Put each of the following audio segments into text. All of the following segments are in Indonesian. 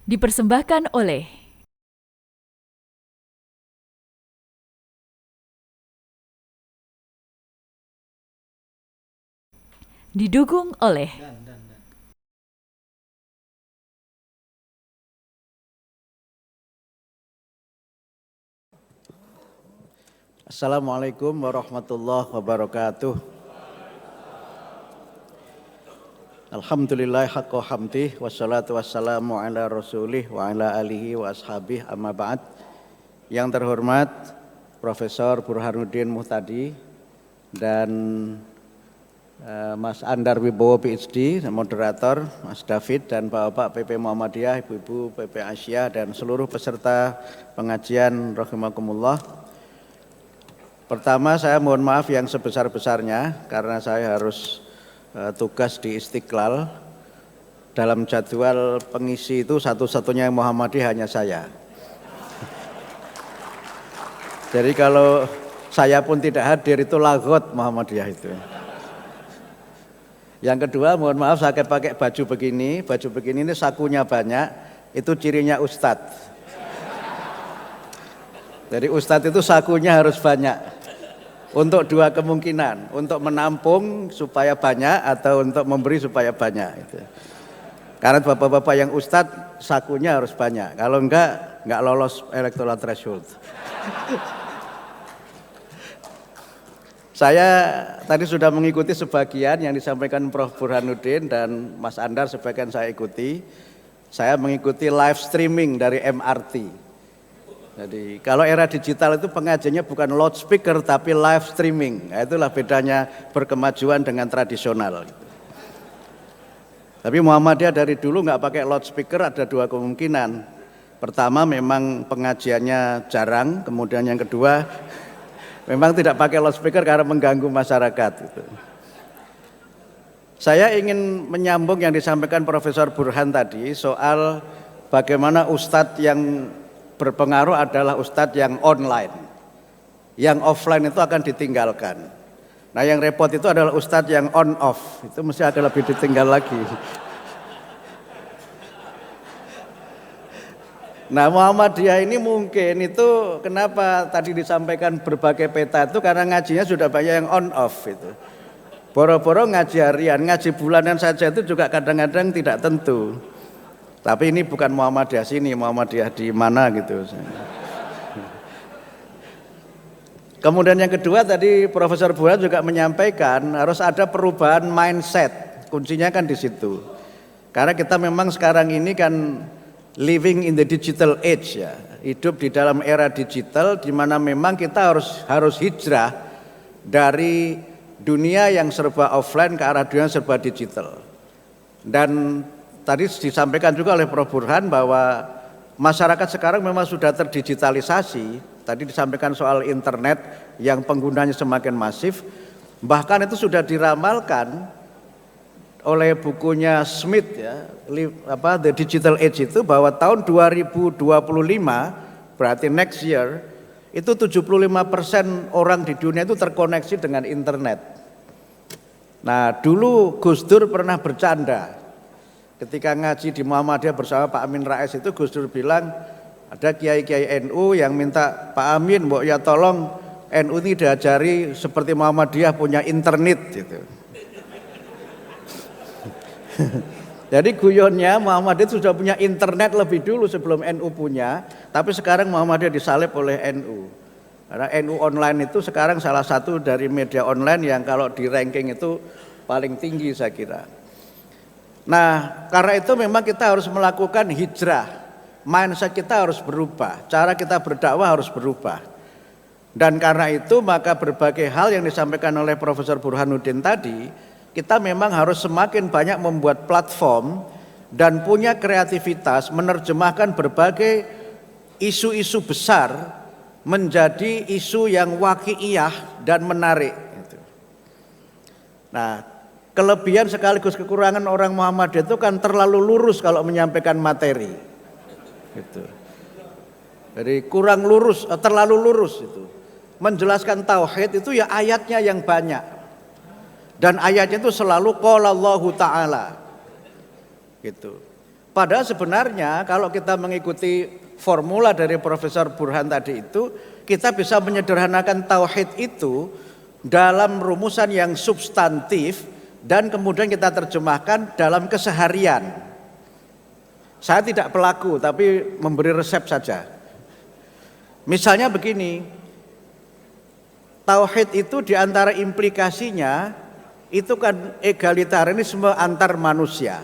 Dipersembahkan oleh didukung oleh Assalamualaikum warahmatullahi wabarakatuh. Alhamdulillah haqqa hamdih wassalatu wassalamu ala rasulih wa ala alihi wa ashabih amma ba'd. Yang terhormat Profesor Burhanuddin Muhtadi dan Mas Andar Wibowo PhD, moderator, Mas David dan Bapak PP Muhammadiyah, Ibu-ibu PP Asia dan seluruh peserta pengajian rahimakumullah. Pertama saya mohon maaf yang sebesar-besarnya karena saya harus tugas di Istiqlal. Dalam jadwal pengisi itu satu-satunya yang Muhammadiyah hanya saya. Jadi kalau saya pun tidak hadir itu lagot Muhammadiyah itu. Yang kedua mohon maaf saya pakai baju begini. Baju begini ini sakunya banyak, itu cirinya ustadz. Jadi ustadz itu sakunya harus banyak. Untuk dua kemungkinan, untuk menampung supaya banyak atau untuk memberi supaya banyak. Karena bapak-bapak yang ustadz sakunya harus banyak, kalau enggak lolos electoral threshold. Saya tadi sudah mengikuti sebagian yang disampaikan Prof. Burhanuddin dan Mas Andar, sebagian saya ikuti. Saya mengikuti live streaming dari MRT. Jadi kalau era digital itu pengajiannya bukan loudspeaker tapi live streaming. Nah, itulah bedanya berkemajuan dengan tradisional. Tapi Muhammadiyah dari dulu nggak pakai loudspeaker, ada dua kemungkinan. Pertama memang pengajiannya jarang, kemudian yang kedua memang tidak pakai loudspeaker karena mengganggu masyarakat. Saya ingin menyambung yang disampaikan Profesor Burhan tadi soal bagaimana ustadz yang berpengaruh adalah ustadz yang online, yang offline itu akan ditinggalkan. Nah yang repot itu adalah ustadz yang on off, itu mesti ada lebih ditinggal lagi. Nah Muhammadiyah ini mungkin itu kenapa tadi disampaikan berbagai peta itu karena ngajinya sudah banyak yang on off itu. Boro-boro ngaji harian, ngaji bulanan saja itu juga kadang-kadang tidak tentu. Tapi ini bukan Muhammadiyah sini, Muhammadiyah di mana gitu. Kemudian yang kedua tadi Profesor Burhan juga menyampaikan harus ada perubahan mindset. Kuncinya kan di situ. Karena kita memang sekarang ini kan living in the digital age ya. Hidup di dalam era digital di mana memang kita harus hijrah dari dunia yang serba offline ke arah dunia yang serba digital. Dan tadi disampaikan juga oleh Prof. Burhan bahwa masyarakat sekarang memang sudah terdigitalisasi. Tadi disampaikan soal internet yang penggunanya semakin masif. Bahkan itu sudah diramalkan oleh bukunya Smith ya, The Digital Age itu bahwa tahun 2025 berarti next year itu 75% orang di dunia itu terkoneksi dengan internet. Nah, dulu Gus Dur pernah bercanda. Ketika ngaji di Muhammadiyah bersama Pak Amin Rais itu Gus Dur bilang ada kiai-kiai NU yang minta Pak Amin, mbok ya tolong NU ini diajari seperti Muhammadiyah punya internet gitu. Jadi guyonnya Muhammadiyah sudah punya internet lebih dulu sebelum NU punya, tapi sekarang Muhammadiyah disalib oleh NU. Karena NU online itu sekarang salah satu dari media online yang kalau di ranking itu paling tinggi saya kira. Nah, karena itu memang kita harus melakukan hijrah. Mindset kita harus berubah, cara kita berdakwah harus berubah. Dan karena itu maka berbagai hal yang disampaikan oleh Profesor Burhanuddin tadi, kita memang harus semakin banyak membuat platform dan punya kreativitas menerjemahkan berbagai isu-isu besar menjadi isu yang waqi'iyah dan menarik. Nah, kelebihan sekaligus kekurangan orang Muhammadiyah itu kan terlalu lurus kalau menyampaikan materi. Gitu. Jadi kurang lurus, terlalu lurus itu. Menjelaskan tauhid itu ya ayatnya yang banyak. Dan ayatnya itu selalu qala Allahu Ta'ala. Gitu. Padahal sebenarnya kalau kita mengikuti formula dari Profesor Burhan tadi itu, kita bisa menyederhanakan tauhid itu dalam rumusan yang substantif dan kemudian kita terjemahkan dalam keseharian. Saya tidak pelaku tapi memberi resep saja. Misalnya begini, tauhid itu diantara implikasinya itu kan egalitarisme antar manusia.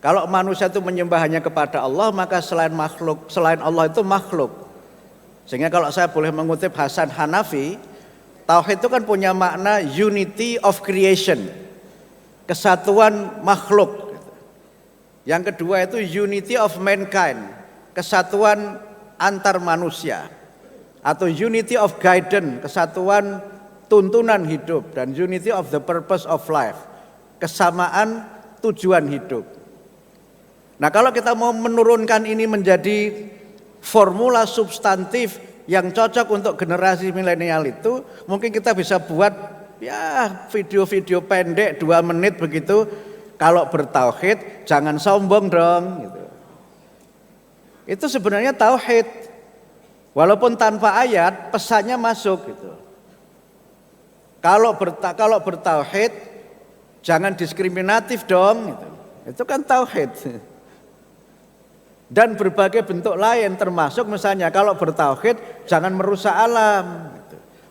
Kalau manusia itu menyembah hanya kepada Allah, maka selain Allah itu makhluk. Sehingga kalau saya boleh mengutip Hasan Hanafi, tauhid itu kan punya makna unity of creation, kesatuan makhluk. Yang kedua itu unity of mankind, kesatuan antar manusia. Atau unity of guidance, kesatuan tuntunan hidup. Dan unity of the purpose of life, kesamaan tujuan hidup. Nah kalau kita mau menurunkan ini menjadi formula substantif yang cocok untuk generasi milenial itu, mungkin kita bisa buat ya video-video pendek 2 menit begitu. Kalau bertauhid jangan sombong dong gitu. Itu sebenarnya tauhid. Walaupun tanpa ayat pesannya masuk gitu. Kalau bertauhid jangan diskriminatif dong gitu. Itu kan tauhid. Dan berbagai bentuk lain termasuk misalnya kalau bertauhid jangan merusak alam.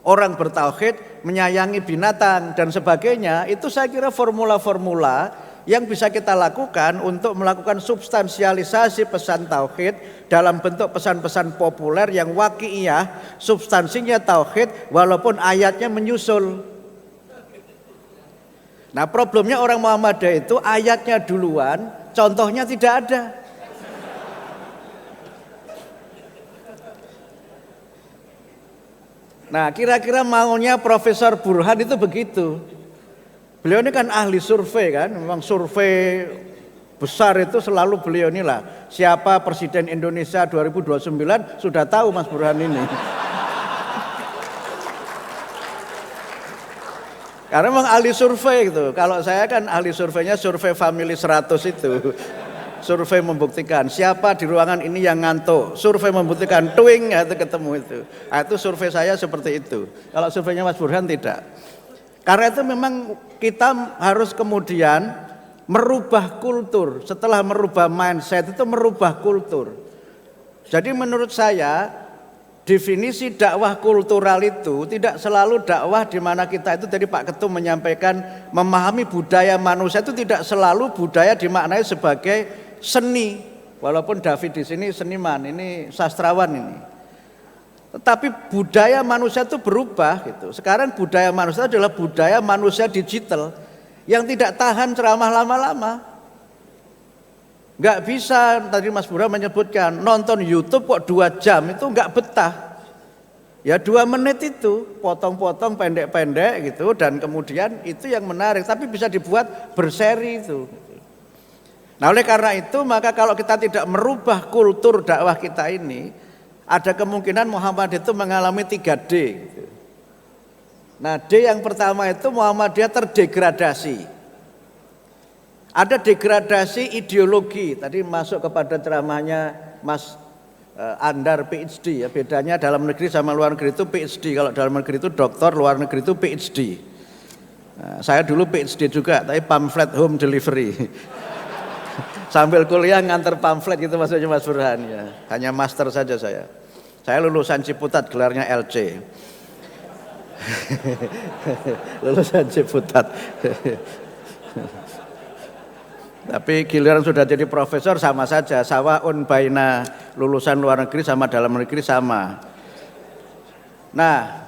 Orang bertauhid menyayangi binatang dan sebagainya. Itu saya kira formula-formula yang bisa kita lakukan untuk melakukan substansialisasi pesan tauhid dalam bentuk pesan-pesan populer yang waqi'iyah, substansinya tauhid walaupun ayatnya menyusul. Nah problemnya orang Muhammadiyah itu ayatnya duluan, contohnya tidak ada. Nah kira-kira maunya Profesor Burhan itu begitu. Beliau ini kan ahli survei kan, memang survei besar itu selalu beliau inilah. Siapa Presiden Indonesia 2029 sudah tahu Mas Burhan ini. Karena memang ahli survei gitu. Kalau saya kan ahli surveinya survei Family 100 itu. Survei membuktikan siapa di ruangan ini yang ngantuk. Survei membuktikan twing itu ketemu itu. Nah, itu survei saya seperti itu. Kalau surveinya Mas Burhan tidak. Karena itu memang kita harus kemudian merubah kultur. Setelah merubah mindset itu merubah kultur. Jadi menurut saya definisi dakwah kultural itu tidak selalu dakwah di mana kita itu tadi Pak Ketum menyampaikan memahami budaya manusia itu tidak selalu budaya dimaknai sebagai seni. Walaupun David di sini seniman, ini sastrawan ini. Tetapi budaya manusia itu berubah gitu. Sekarang budaya manusia adalah budaya manusia digital yang tidak tahan ceramah lama-lama. Enggak bisa, tadi Mas Burhan menyebutkan nonton YouTube kok 2 jam itu enggak betah. Ya 2 menit itu potong-potong pendek-pendek gitu dan kemudian itu yang menarik tapi bisa dibuat berseri itu. Nah oleh karena itu maka kalau kita tidak merubah kultur dakwah kita ini ada kemungkinan Muhammadiyah itu mengalami 3D gitu. Nah D yang pertama itu Muhammadiyah terdegradasi. Ada degradasi ideologi. Tadi masuk kepada ceramahnya Mas Andar PhD ya. Bedanya dalam negeri sama luar negeri itu PhD. Kalau dalam negeri itu doktor, luar negeri itu PhD. Nah, saya dulu PhD juga, tapi pamflet home delivery. Sambil kuliah nganter pamflet gitu maksudnya Mas Burhan ya. Hanya master saja saya. Saya lulusan Ciputat, gelarnya LC. Lulusan Ciputat. Tapi giliran sudah jadi profesor sama saja, sawaun baina lulusan luar negeri sama dalam negeri sama. Nah,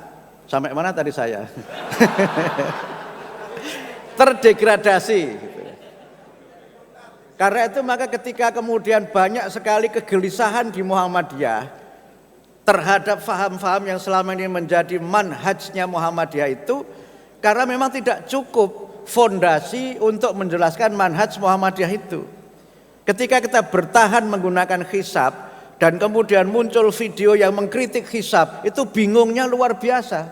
sampai mana tadi saya? Terdegradasi. Karena itu maka ketika kemudian banyak sekali kegelisahan di Muhammadiyah terhadap faham-faham yang selama ini menjadi manhajnya Muhammadiyah itu, karena memang tidak cukup fondasi untuk menjelaskan manhaj Muhammadiyah itu. Ketika kita bertahan menggunakan hisab dan kemudian muncul video yang mengkritik hisab, itu bingungnya luar biasa.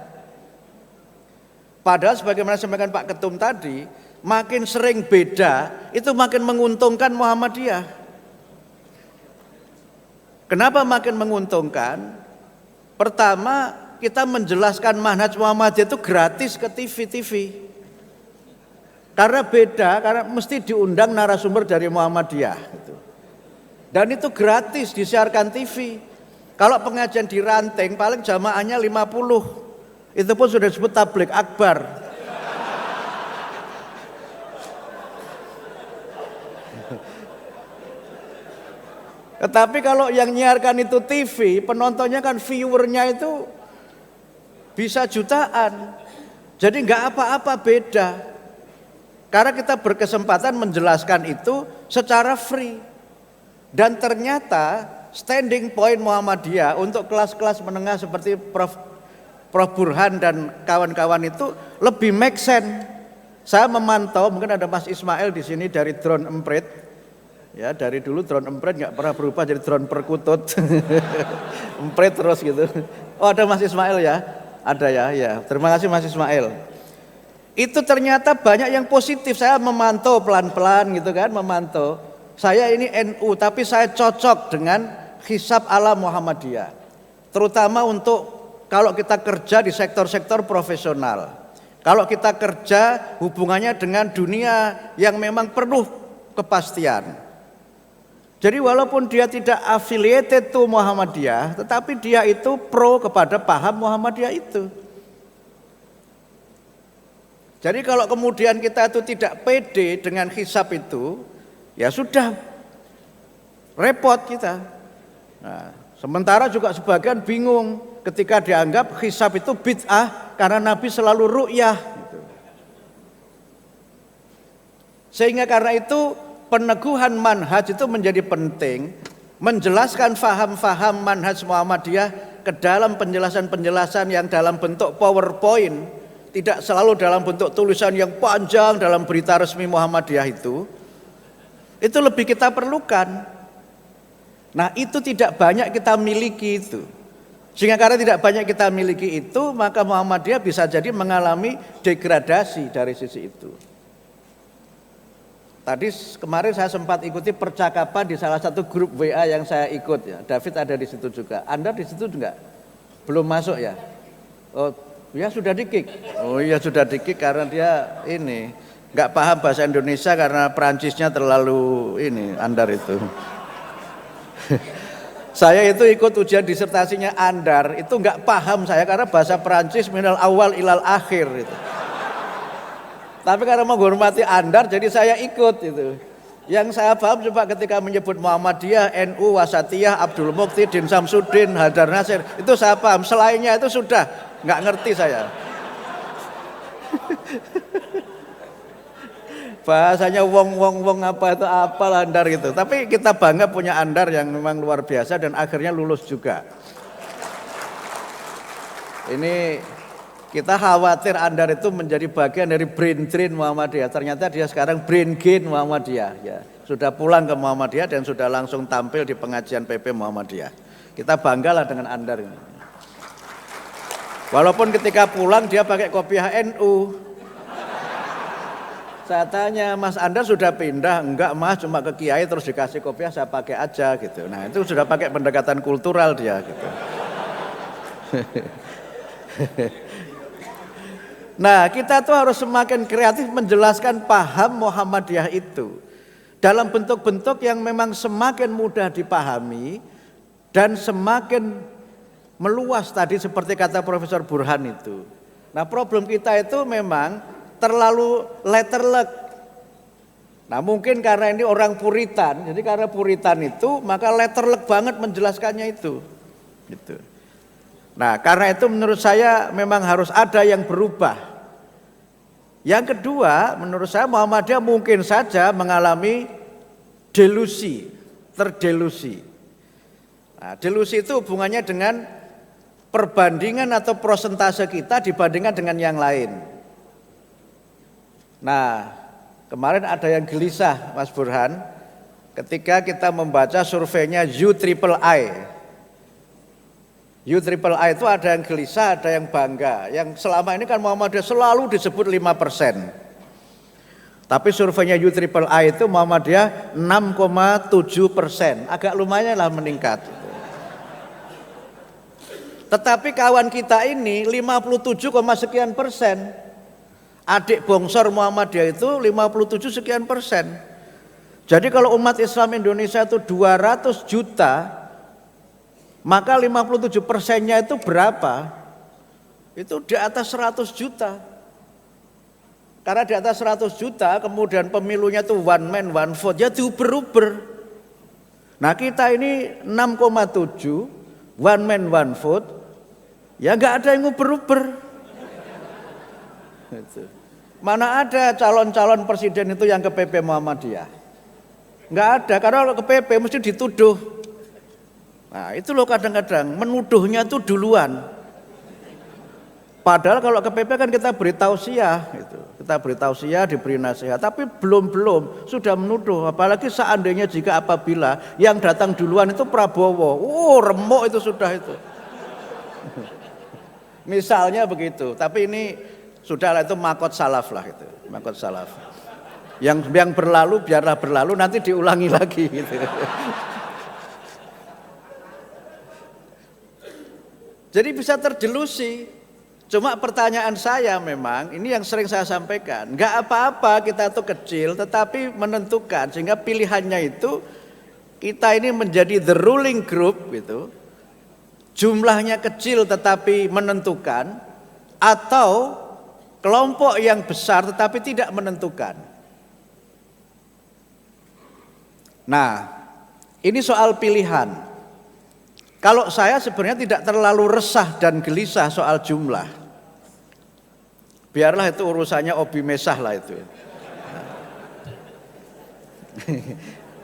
Padahal sebagaimana disampaikan Pak Ketum tadi, makin sering beda, itu makin menguntungkan Muhammadiyah. Kenapa makin menguntungkan? Pertama, kita menjelaskan manhaj Muhammadiyah itu gratis ke TV. Karena beda, karena mesti diundang narasumber dari Muhammadiyah. Gitu. Dan itu gratis disiarkan TV. Kalau pengajian di Ranting paling jamaahnya 50. Itu pun sudah disebut tabligh akbar. Tetapi kalau yang nyiarkan itu TV, penontonnya kan viewernya itu bisa jutaan. Jadi nggak apa-apa beda. Karena kita berkesempatan menjelaskan itu secara free. Dan ternyata standing point Muhammadiyah untuk kelas-kelas menengah seperti Prof Burhan dan kawan-kawan itu lebih make sense. Saya memantau, mungkin ada Mas Ismail di sini dari drone emprit. Ya, dari dulu drone emprit nggak pernah berubah jadi drone perkutut. Emprit terus gitu. Oh, ada Mas Ismail ya? Ada ya, ya. Terima kasih Mas Ismail. Itu ternyata banyak yang positif. Saya memantau pelan-pelan gitu kan, memantau. Saya ini NU, tapi saya cocok dengan hisab ala Muhammadiyah. Terutama untuk kalau kita kerja di sektor-sektor profesional. Kalau kita kerja hubungannya dengan dunia yang memang perlu kepastian. Jadi walaupun dia tidak affiliated to Muhammadiyah, tetapi dia itu pro kepada paham Muhammadiyah itu. Jadi kalau kemudian kita itu tidak pede dengan hisab itu, ya sudah repot kita. Nah, sementara juga sebagian bingung ketika dianggap hisab itu bid'ah karena Nabi selalu ru'yah. Gitu. Sehingga karena itu peneguhan manhaj itu menjadi penting, menjelaskan faham-faham manhaj Muhammadiyah ke dalam penjelasan-penjelasan yang dalam bentuk PowerPoint, tidak selalu dalam bentuk tulisan yang panjang dalam berita resmi Muhammadiyah itu lebih kita perlukan. Nah, itu tidak banyak kita miliki itu. Sehingga karena tidak banyak kita miliki itu, maka Muhammadiyah bisa jadi mengalami degradasi dari sisi itu. Tadi kemarin saya sempat ikuti percakapan di salah satu grup WA yang saya ikut ya. David ada di situ juga. Anda di situ enggak? Belum masuk ya? Oh, ya sudah di-kick. Oh iya sudah di-kick karena dia ini enggak paham bahasa Indonesia karena Perancisnya terlalu ini andar itu. Saya itu ikut ujian disertasinya Andar, itu enggak paham saya karena bahasa Perancis minal awal ilal akhir itu. Tapi karena menghormati Andar jadi saya ikut itu. Yang saya paham coba ketika menyebut Muhammadiyah, NU, Wasatiyah, Abdul Muqti, Din Samsudin, Hadar Nasir, itu saya paham. Selainnya itu sudah enggak ngerti saya. Bahasanya wong apa itu apalah Andar gitu. Tapi kita bangga punya Andar yang memang luar biasa dan akhirnya lulus juga. Ini kita khawatir Andar itu menjadi bagian dari brain drain Muhammadiyah. Ternyata dia sekarang brain gain Muhammadiyah. Ya, sudah pulang ke Muhammadiyah dan sudah langsung tampil di pengajian PP Muhammadiyah. Kita banggalah dengan Andar ini. Walaupun ketika pulang dia pakai kopiah NU. Saya tanya, Mas Anda sudah pindah? Enggak Mas, cuma ke Kiai terus dikasih kopiah saya pakai aja gitu. Nah itu sudah pakai pendekatan kultural dia gitu. Nah kita tuh harus semakin kreatif menjelaskan paham Muhammadiyah itu dalam bentuk-bentuk yang memang semakin mudah dipahami dan semakin meluas tadi seperti kata Profesor Burhan itu. Nah problem kita itu memang terlalu letterlek. Nah mungkin karena ini orang Puritan, jadi karena Puritan itu maka letterlek banget menjelaskannya itu. Gitu. Nah karena itu menurut saya memang harus ada yang berubah. Yang kedua menurut saya Muhammadiyah mungkin saja mengalami delusi, terdelusi. Nah, delusi itu hubungannya dengan perbandingan atau persentase kita dibandingkan dengan yang lain. Nah kemarin ada yang gelisah Mas Burhan ketika kita membaca surveinya UIII. UIII itu ada yang gelisah, ada yang bangga. Yang selama ini kan Muhammadiyah selalu disebut 5%. Tapi surveinya UIII itu Muhammadiyah 6,7%, agak lumayan lah meningkat. Tetapi kawan kita ini 57, sekian persen. Adik bongsor Muhammadiyah itu 57 sekian persen. Jadi kalau umat Islam Indonesia itu 200 juta, maka 57%-nya itu berapa? Itu di atas 100 juta. Karena di atas 100 juta, kemudian pemilunya itu one man one vote, ya diuber-uber. Nah kita ini 6,7, one man one vote, ya nggak ada yang uber-uber. Mana ada calon-calon presiden itu yang ke PP Muhammadiyah? Nggak ada, karena kalau ke PP mesti dituduh. Nah itu loh kadang-kadang menuduhnya itu duluan. Padahal kalau ke PP kan kita beri tausiah, gitu. Kita beri tausiah, diberi nasihat, tapi belum sudah menuduh. Apalagi seandainya jika apabila yang datang duluan itu Prabowo, remuk itu sudah itu. Misalnya begitu, tapi ini sudahlah itu makot salaf lah itu, makot salaf. Yang berlalu biarlah berlalu, nanti diulangi lagi gitu. Jadi bisa terdelusi. Cuma pertanyaan saya memang, ini yang sering saya sampaikan, nggak apa-apa kita tuh kecil tetapi menentukan, sehingga pilihannya itu kita ini menjadi the ruling group gitu. Jumlahnya kecil tetapi menentukan, atau kelompok yang besar tetapi tidak menentukan. Nah, ini soal pilihan. Kalau saya sebenarnya tidak terlalu resah dan gelisah soal jumlah. Biarlah itu urusannya Obi Mesah lah itu.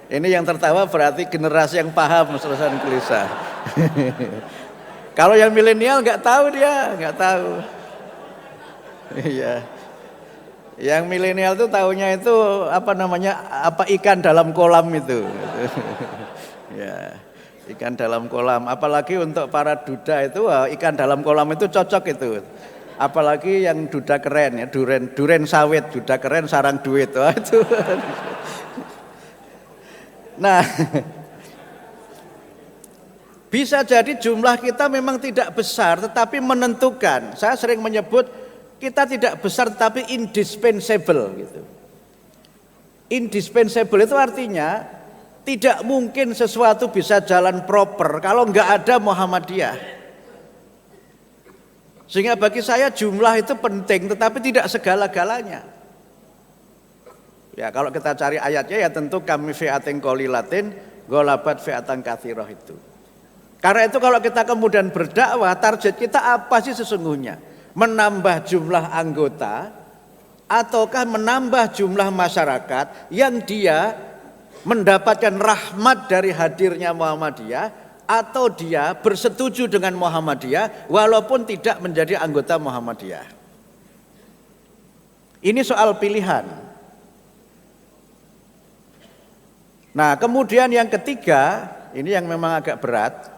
Ini yang tertawa berarti generasi yang paham urusan gelisah. Kalau yang milenial nggak tahu dia, nggak tahu. Iya. Yang milenial itu taunya itu apa ikan dalam kolam itu. Ya. Ikan dalam kolam, apalagi untuk para duda itu ikan dalam kolam itu cocok itu. Apalagi yang duda keren ya, duren sawit, duda keren sarang duit. Wah, itu. Nah, bisa jadi jumlah kita memang tidak besar tetapi menentukan. Saya sering menyebut kita tidak besar tetapi indispensable gitu. Indispensable itu artinya tidak mungkin sesuatu bisa jalan proper kalau nggak ada Muhammadiyah. Sehingga bagi saya jumlah itu penting tetapi tidak segala-galanya. Ya kalau kita cari ayatnya ya tentu kami fi'atin qalilatin ghalabat fi'atan katsirah itu. Karena itu kalau kita kemudian berdakwah, target kita apa sih sesungguhnya? Menambah jumlah anggota ataukah menambah jumlah masyarakat yang dia mendapatkan rahmat dari hadirnya Muhammadiyah, atau dia bersetuju dengan Muhammadiyah walaupun tidak menjadi anggota Muhammadiyah. Ini soal pilihan. Nah, kemudian yang ketiga, ini yang memang agak berat.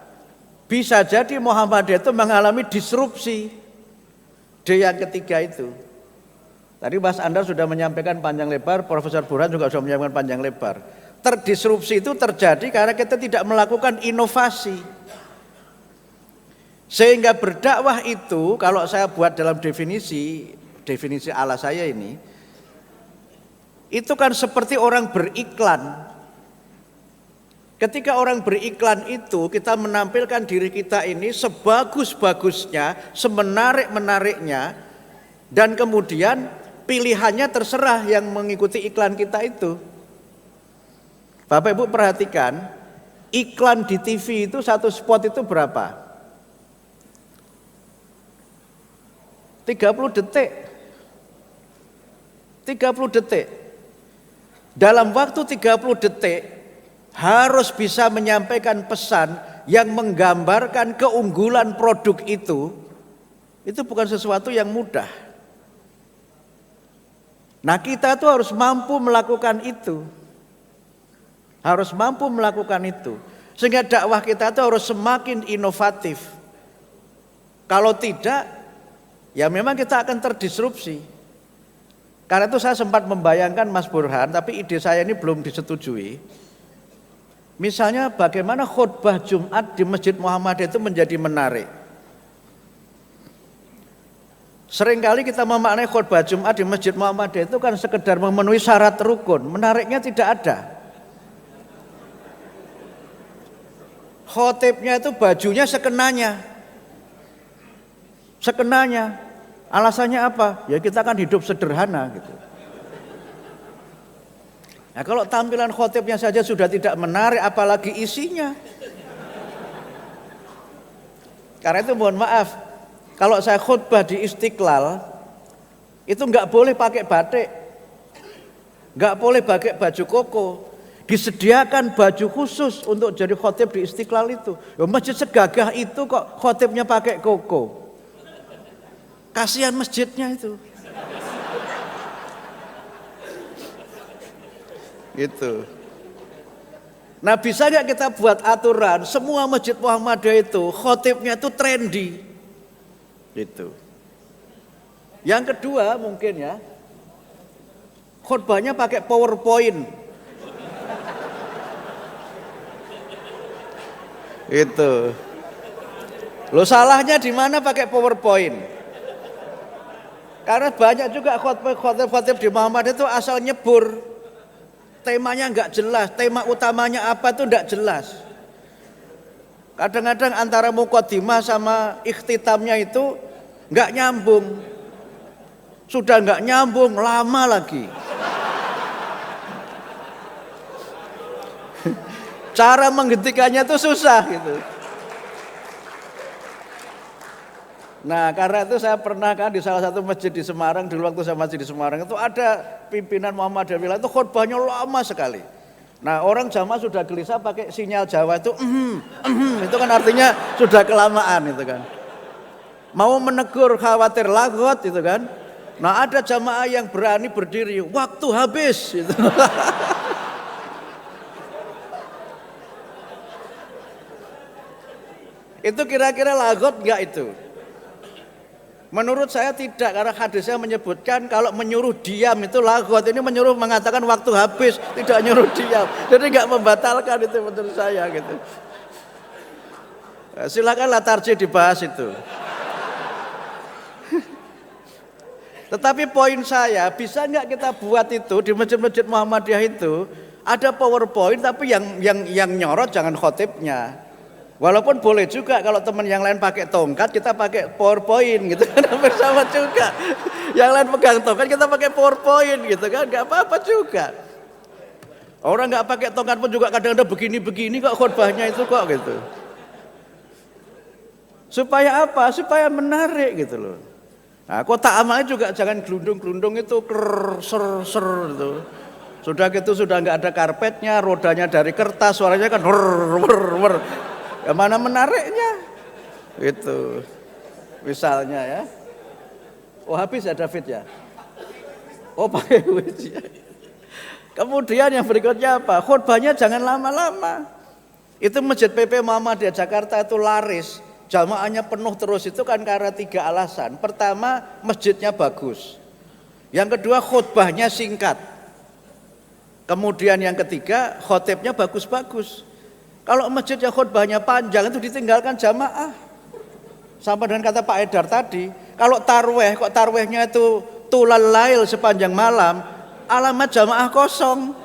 Bisa jadi Muhammadiyah itu mengalami disrupsi. D yang ketiga itu. Tadi Mas Andar sudah menyampaikan panjang lebar, Profesor Burhan juga sudah menyampaikan panjang lebar. Terdisrupsi itu terjadi karena kita tidak melakukan inovasi. Sehingga berdakwah itu, kalau saya buat dalam definisi ala saya ini, itu kan seperti orang beriklan. Ketika orang beriklan itu, kita menampilkan diri kita ini sebagus-bagusnya, semenarik-menariknya, dan kemudian pilihannya terserah yang mengikuti iklan kita itu. Bapak Ibu perhatikan, iklan di TV itu satu spot itu berapa? 30 detik. 30 detik. Dalam waktu 30 detik harus bisa menyampaikan pesan yang menggambarkan keunggulan produk itu bukan sesuatu yang mudah. Nah, kita tuh harus mampu melakukan itu. Harus mampu melakukan itu. Sehingga dakwah kita itu harus semakin inovatif. Kalau tidak, ya memang kita akan terdisrupsi. Karena itu saya sempat membayangkan Mas Burhan, tapi ide saya ini belum disetujui. Misalnya bagaimana khutbah Jumat di Masjid Muhammadiyah itu menjadi menarik. Seringkali kita memaknai khutbah Jumat di Masjid Muhammadiyah itu kan sekedar memenuhi syarat rukun, menariknya tidak ada. Khotibnya itu bajunya sekenanya. Sekenanya. Alasannya apa? Ya kita kan hidup sederhana gitu. Nah kalau tampilan khotibnya saja sudah tidak menarik, apalagi isinya. Karena itu mohon maaf, kalau saya khutbah di Istiqlal, itu nggak boleh pakai batik, nggak boleh pakai baju koko. Disediakan baju khusus untuk jadi khotib di Istiqlal itu. Ya, masjid segagah itu kok khotibnya pakai koko. Kasihan masjidnya itu. Gitu. Nah bisa nggak kita buat aturan semua Masjid Muhammadiyah itu khotibnya itu trendy. Gitu. Yang kedua mungkin ya, khutbahnya pakai PowerPoint. Itu. Loh salahnya di mana pakai PowerPoint? Karena banyak juga khotib di Muhammadiyah itu asal nyebur. Temanya enggak jelas, tema utamanya apa itu enggak jelas. Kadang-kadang antara muqaddimah sama ikhtitamnya itu enggak nyambung. Sudah enggak nyambung, lama lagi. Cara menghentikannya itu susah gitu. Nah karena itu saya pernah kan di salah satu masjid di Semarang, dulu waktu saya masih di Semarang itu ada pimpinan Muhammadiyah itu khutbahnya lama sekali. Nah orang jamaah sudah gelisah pakai sinyal Jawa itu itu kan artinya sudah kelamaan itu kan. Mau menegur khawatir lagot itu kan. Nah ada jamaah yang berani berdiri, waktu habis gitu. Itu kira-kira lagot enggak itu? Menurut saya tidak, karena hadisnya menyebutkan kalau menyuruh diam itu lagot. Ini menyuruh mengatakan waktu habis, tidak nyuruh diam. Jadi enggak membatalkan itu menurut saya gitu. Silakanlah tarjih dibahas itu. Tetapi poin saya, bisa enggak kita buat itu di masjid-masjid Muhammadiyah itu ada PowerPoint tapi yang nyorot jangan khotibnya. Walaupun boleh juga kalau teman yang lain pakai tongkat kita pakai PowerPoint gitu kan bersama juga. Yang lain pegang tongkat kita pakai PowerPoint gitu kan, nggak apa-apa juga. Orang nggak pakai tongkat pun juga kadang-kadang begini-begini kok khutbahnya itu kok gitu. Supaya apa? Supaya menarik gitu loh. Nah, kotak amalnya juga jangan gelundung-gelundung itu ser gitu. Sudah gitu sudah nggak ada karpetnya, rodanya dari kertas, suaranya kan wer. Ya mana menariknya? Itu. Misalnya ya. Oh habis ya David ya? Oh pakai ujian. Kemudian yang berikutnya apa? Khutbahnya jangan lama-lama. Itu Masjid PP Muhammadiyah Jakarta itu laris. Jamaahnya penuh terus itu kan karena 3 alasan. Pertama, masjidnya bagus. Yang kedua, khutbahnya singkat. Kemudian yang ketiga, khotibnya bagus-bagus. Kalau masjidnya khutbahnya panjang itu ditinggalkan jamaah. Sama dengan kata Pak Edar tadi, kalau tarweh kok tarwehnya itu tulal lail sepanjang malam, alamat jamaah kosong.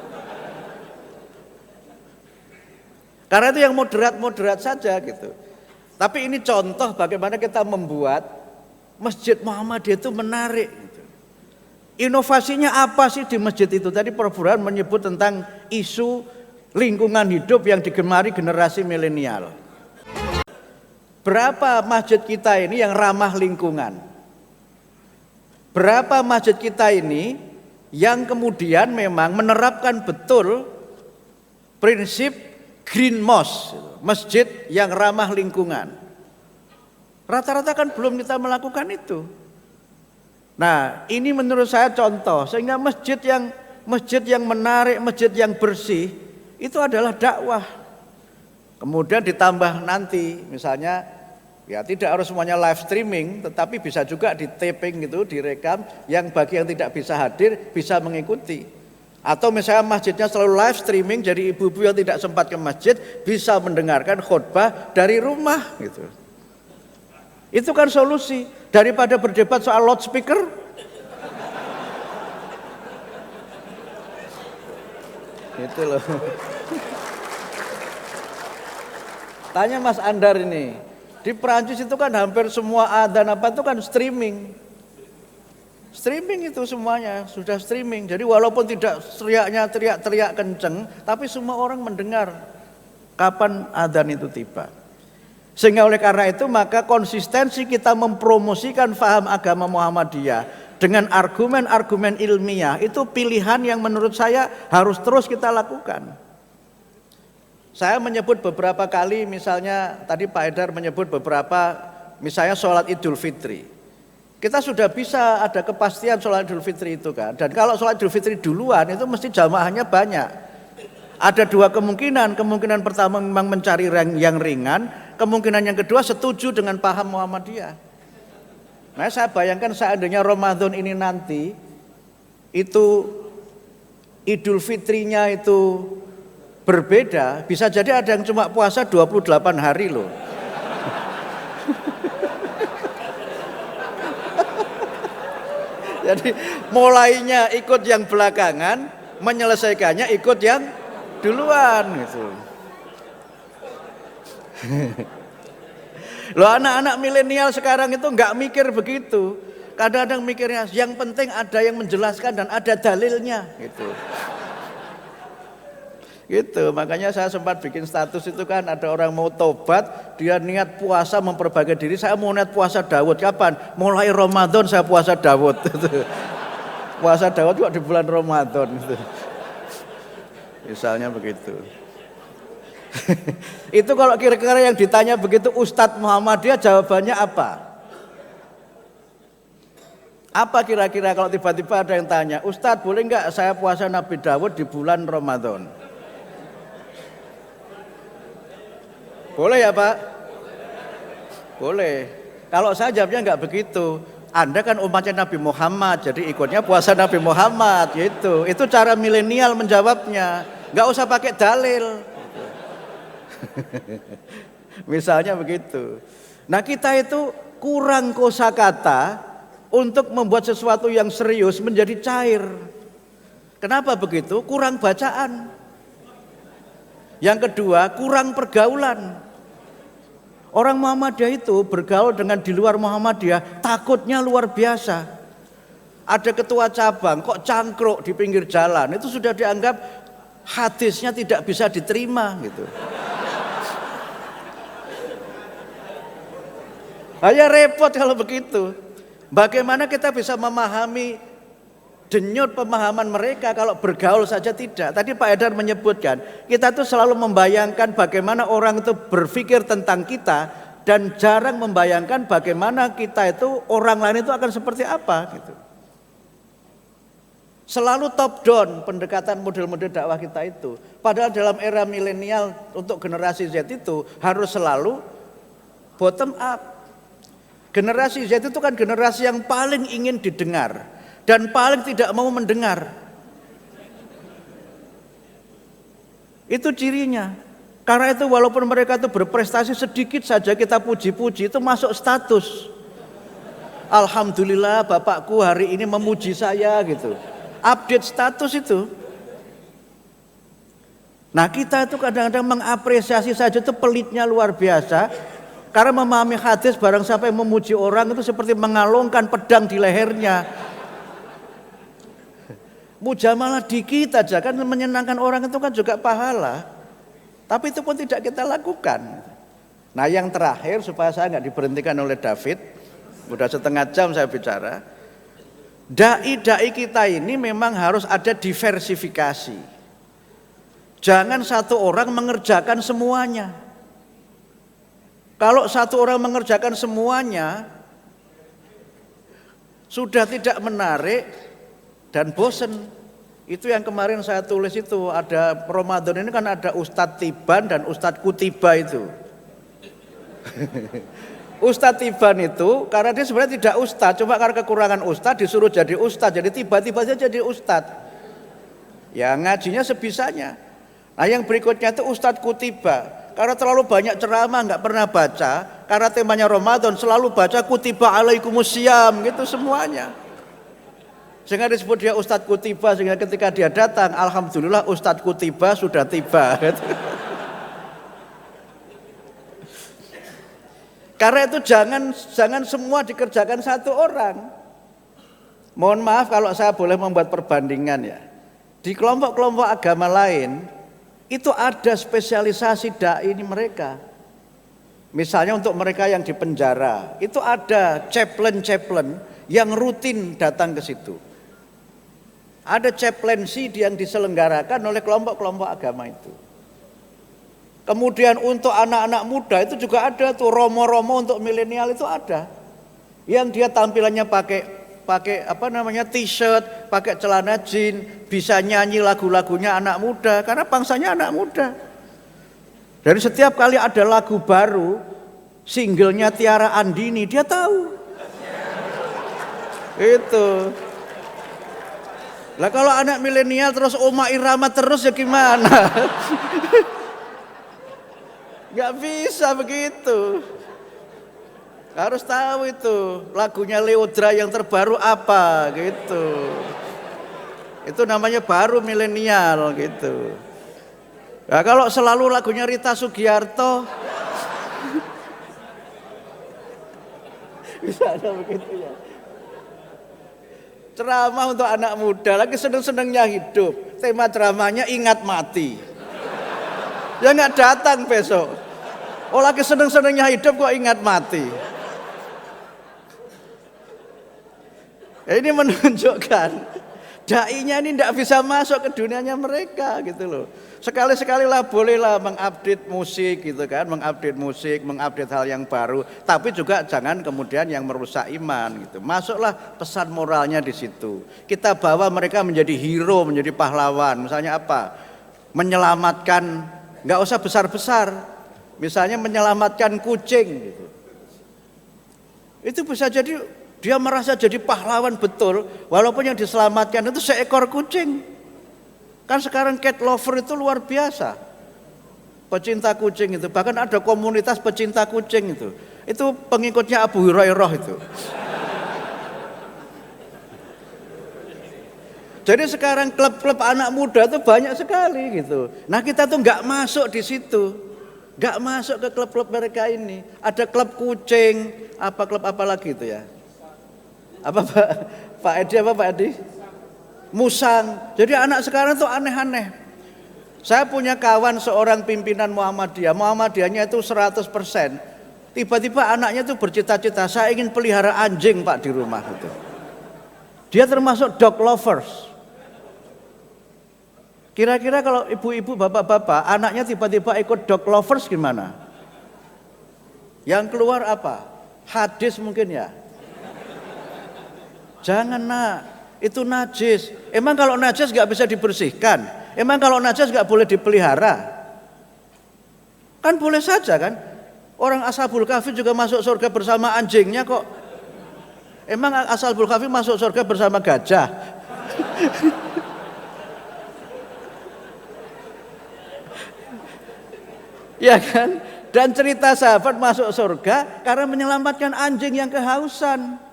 Karena itu yang moderat-moderat saja gitu. Tapi ini contoh bagaimana kita membuat Masjid Muhammadiyah itu menarik gitu. Inovasinya apa sih di masjid itu? Tadi Prof. Burhan menyebut tentang isu lingkungan hidup yang digemari generasi milenial. Berapa masjid kita ini yang ramah lingkungan? Berapa masjid kita ini yang kemudian memang menerapkan betul prinsip green mosque, masjid yang ramah lingkungan? Rata-rata kan belum kita melakukan itu. Nah, ini menurut saya contoh sehingga masjid yang menarik, masjid yang bersih itu adalah dakwah. Kemudian ditambah nanti misalnya Ya tidak harus semuanya live streaming, tetapi bisa juga di taping gitu, direkam, yang bagi yang tidak bisa hadir bisa mengikuti. Atau misalnya masjidnya selalu live streaming, jadi ibu-ibu yang tidak sempat ke masjid bisa mendengarkan khutbah dari rumah gitu. Itu kan solusi, daripada berdebat soal loudspeaker. Gitu loh. Tanya Mas Andar ini. Di Perancis itu kan hampir semua adzan apa itu kan streaming. Streaming itu semuanya sudah streaming. Jadi walaupun tidak teriaknya teriak-teriak kenceng, tapi semua orang mendengar kapan adzan itu tiba. Sehingga oleh karena itu maka konsistensi kita mempromosikan faham agama Muhammadiyah dengan argumen-argumen ilmiah itu pilihan yang menurut saya harus terus kita lakukan. Saya menyebut beberapa kali, misalnya tadi Pak Haidar menyebut beberapa, misalnya sholat Idul Fitri. Kita sudah bisa ada kepastian sholat Idul Fitri itu kan. Dan kalau sholat Idul Fitri duluan itu mesti jamaahnya banyak. Ada dua kemungkinan. Kemungkinan pertama memang mencari yang ringan. Kemungkinan yang kedua setuju dengan paham Muhammadiyah. Nah saya bayangkan seandainya Ramadan ini nanti itu Idul Fitrinya itu berbeda, bisa jadi ada yang cuma puasa 28 hari loh. Jadi mulainya ikut yang belakangan, menyelesaikannya ikut yang duluan gitu. Loh anak-anak milenial sekarang itu nggak mikir begitu. Kadang-kadang mikirnya yang penting ada yang menjelaskan dan ada dalilnya gitu. Gitu, makanya saya sempat bikin status itu kan ada orang mau tobat, dia niat puasa memperbaiki diri, saya mau niat puasa Daud, kapan? Mulai Ramadan saya puasa Daud. Puasa Daud kok di bulan Ramadan gitu. Misalnya begitu. Itu kalau kira-kira yang ditanya begitu Ustadz Muhammadiyah jawabannya apa? Apa kira-kira kalau tiba-tiba ada yang tanya, Ustadz boleh nggak saya puasa Nabi Daud di bulan Ramadan? Boleh ya Pak? Boleh. Kalau saya jawabnya nggak begitu. Anda kan umatnya Nabi Muhammad, jadi ikutnya puasa Nabi Muhammad gitu. Itu cara milenial menjawabnya. Nggak usah pakai dalil. Misalnya begitu. Nah kita itu kurang kosakata untuk membuat sesuatu yang serius menjadi cair. Kenapa begitu? Kurang bacaan. Yang kedua, kurang pergaulan. Orang Muhammadiyah itu bergaul dengan di luar Muhammadiyah takutnya luar biasa. Ada ketua cabang kok cangkruk di pinggir jalan, itu sudah dianggap hadisnya tidak bisa diterima gitu. Hanya repot kalau begitu. Bagaimana kita bisa memahami denyut pemahaman mereka kalau bergaul saja tidak. Tadi Pak Haidar menyebutkan, kita tuh selalu membayangkan bagaimana orang itu berpikir tentang kita dan jarang membayangkan bagaimana kita itu orang lain itu akan seperti apa gitu. Selalu top down pendekatan model-model dakwah kita itu. Padahal dalam era milenial untuk generasi Z itu harus selalu bottom up. Generasi Z itu kan generasi yang paling ingin didengar dan paling tidak mau mendengar. Itu cirinya. Karena itu walaupun mereka itu berprestasi sedikit saja kita puji-puji itu masuk status. Alhamdulillah bapakku hari ini memuji saya gitu. Update status itu. Nah kita itu kadang-kadang mengapresiasi saja itu pelitnya luar biasa. Karena memahami hadis barang siapa yang memuji orang itu seperti mengalungkan pedang di lehernya. Mujamalah dikit aja kan menyenangkan orang itu kan juga pahala. Tapi itu pun tidak kita lakukan. Nah yang terakhir supaya saya nggak diberhentikan oleh David, udah setengah jam saya bicara. Dai-dai kita ini memang harus ada diversifikasi. Jangan satu orang mengerjakan semuanya. Kalau satu orang mengerjakan semuanya sudah tidak menarik dan bosen. Itu yang kemarin saya tulis itu, ada Ramadan ini kan ada Ustadz Tiban dan Ustadz Kutiba itu. Ustadz Tiban itu karena dia sebenarnya tidak ustadz, cuma karena kekurangan ustadz disuruh jadi ustadz, jadi tiba-tiba saja jadi ustadz. Ya ngajinya sebisanya. Nah yang berikutnya itu Ustadz Kutiba, karena terlalu banyak ceramah nggak pernah baca, karena temanya Ramadan selalu baca kutiba alaikumusiyam gitu semuanya. Sehingga disebut dia Ustadz Kutiba, sehingga ketika dia datang, alhamdulillah Ustadz Kutiba sudah tiba. Karena itu jangan semua dikerjakan satu orang. Mohon maaf kalau saya boleh membuat perbandingan ya. Di kelompok-kelompok agama lain itu ada spesialisasi dai ini mereka. Misalnya untuk mereka yang di penjara, itu ada chaplain yang rutin datang ke situ. Ada chaplaincy yang diselenggarakan oleh kelompok-kelompok agama itu. Kemudian untuk anak-anak muda itu juga ada tuh romo-romo untuk milenial itu ada. Yang dia tampilannya pakai t-shirt, pakai celana jeans, bisa nyanyi lagu-lagunya anak muda karena bangsanya anak muda. Dari setiap kali ada lagu baru, singlenya Tiara Andini dia tahu. Itu. Lah kalau anak milenial terus Oma Irama terus ya gimana? Gak bisa begitu. Harus tahu itu lagunya Leodra yang terbaru apa gitu. Itu namanya baru milenial gitu. Nah, kalau selalu lagunya Rita Sugiarto bisa ada begitu ya. Ceramah untuk anak muda lagi seneng-senengnya hidup. Tema ceramahnya ingat mati. Ya nggak datang besok. Oh lagi seneng-senengnya hidup kok ingat mati. Ya, ini menunjukkan dai-nya ini tidak bisa masuk ke dunianya mereka gitu loh. Sekali-sekali lah bolehlah mengupdate musik gitu kan, mengupdate musik, mengupdate hal yang baru. Tapi juga jangan kemudian yang merusak iman gitu. Masuklah pesan moralnya di situ. Kita bawa mereka menjadi hero, menjadi pahlawan. Misalnya apa? Menyelamatkan, nggak usah besar-besar. Misalnya menyelamatkan kucing gitu. Itu bisa jadi dia merasa jadi pahlawan betul, walaupun yang diselamatkan itu seekor kucing. Kan sekarang cat lover itu luar biasa. Pecinta kucing itu, bahkan ada komunitas pecinta kucing itu. Itu pengikutnya Abu Hurairah itu. Jadi sekarang klub-klub anak muda itu banyak sekali gitu. Nah kita tuh nggak masuk di situ, nggak masuk ke klub-klub mereka ini. Ada klub kucing, klub apa lagi itu ya? Apa Pak Edi apa Pak Edi? Musang. Jadi anak sekarang tuh aneh-aneh. Saya punya kawan seorang pimpinan Muhammadiyah. Muhammadiyahnya itu 100%. Tiba-tiba anaknya tuh bercita-cita, saya ingin pelihara anjing Pak di rumah itu. Dia termasuk dog lovers. Kira-kira kalau ibu-ibu, bapak-bapak, anaknya tiba-tiba ikut dog lovers gimana? Yang keluar apa? Hadis mungkin ya. Jangan nak, itu najis. Emang kalau najis gak bisa dibersihkan? Emang kalau najis gak boleh dipelihara? Kan boleh saja kan? Orang Ashabul Kahfi juga masuk surga bersama anjingnya kok. Emang Ashabul Kahfi masuk surga bersama gajah? Ya kan? Dan cerita sahabat masuk surga karena menyelamatkan anjing yang kehausan.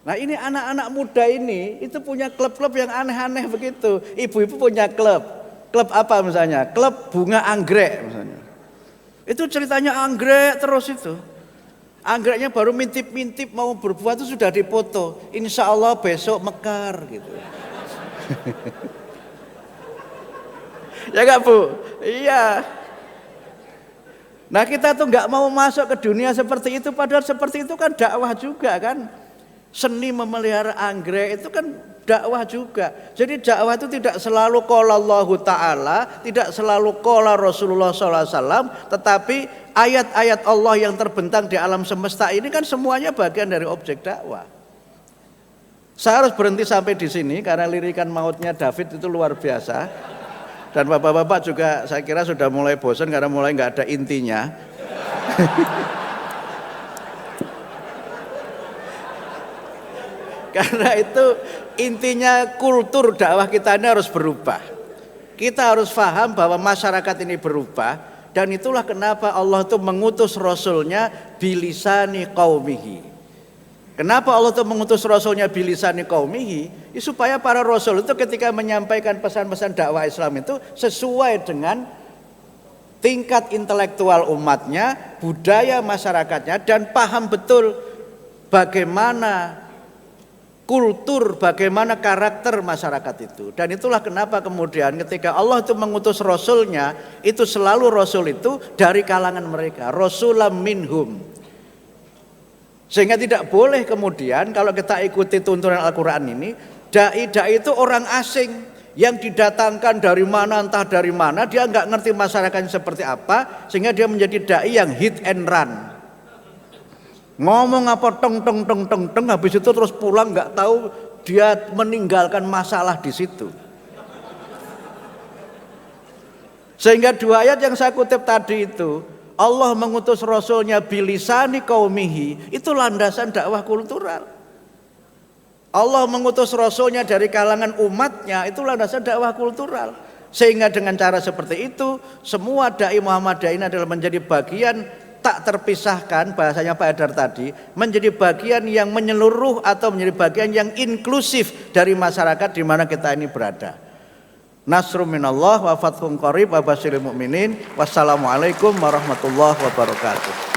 Nah ini anak-anak muda ini itu punya klub-klub yang aneh-aneh begitu. Ibu-ibu punya klub. Klub apa misalnya? Klub bunga anggrek misalnya. Itu ceritanya anggrek terus itu. Anggreknya baru mintip-mintip mau berbuah itu sudah dipoto. Insya Allah besok mekar gitu. Ya gak Bu? Iya. Nah kita tuh gak mau masuk ke dunia seperti itu. Padahal seperti itu kan dakwah juga kan. Seni memelihara anggrek itu kan dakwah juga. Jadi dakwah itu tidak selalu qala Allah Ta'ala, tidak selalu qala Rasulullah SAW, tetapi ayat-ayat Allah yang terbentang di alam semesta ini kan semuanya bagian dari objek dakwah. Saya harus berhenti sampai di sini karena lirikan mautnya David itu luar biasa. Dan bapak-bapak juga saya kira sudah mulai bosan karena mulai nggak ada intinya. Karena itu intinya kultur dakwah kita ini harus berubah. Kita harus paham bahwa masyarakat ini berubah, dan itulah kenapa Allah itu mengutus Rasulnya bilisani qaumihi. Kenapa Allah itu mengutus Rasulnya bilisani qaumihi? Supaya para Rasul itu ketika menyampaikan pesan-pesan dakwah Islam itu sesuai dengan tingkat intelektual umatnya, budaya masyarakatnya, dan paham betul bagaimana kultur, bagaimana karakter masyarakat itu. Dan itulah kenapa kemudian ketika Allah itu mengutus Rasulnya, itu selalu Rasul itu dari kalangan mereka, Rasulam minhum. Sehingga tidak boleh kemudian kalau kita ikuti tuntunan Al-Quran ini, dai-dai itu orang asing yang didatangkan dari mana, entah dari mana, dia nggak ngerti masyarakatnya seperti apa, sehingga dia menjadi dai yang hit and run. Ngomong apa teng teng teng teng teng, habis itu terus pulang nggak tahu dia meninggalkan masalah di situ. Sehingga dua ayat yang saya kutip tadi itu, Allah mengutus Rasulnya bilisani qaumihi, itu landasan dakwah kultural. Allah mengutus Rasulnya dari kalangan umatnya, itu landasan dakwah kultural. Sehingga dengan cara seperti itu, semua dai Muhammadiyah adalah menjadi bagian tak terpisahkan, bahasanya Pak Haidar tadi, menjadi bagian yang menyeluruh atau menjadi bagian yang inklusif dari masyarakat di mana kita ini berada. Nasrun minallah wa fathun qarib wa basyiril mu'minin. Wassalamualaikum warahmatullahi wabarakatuh.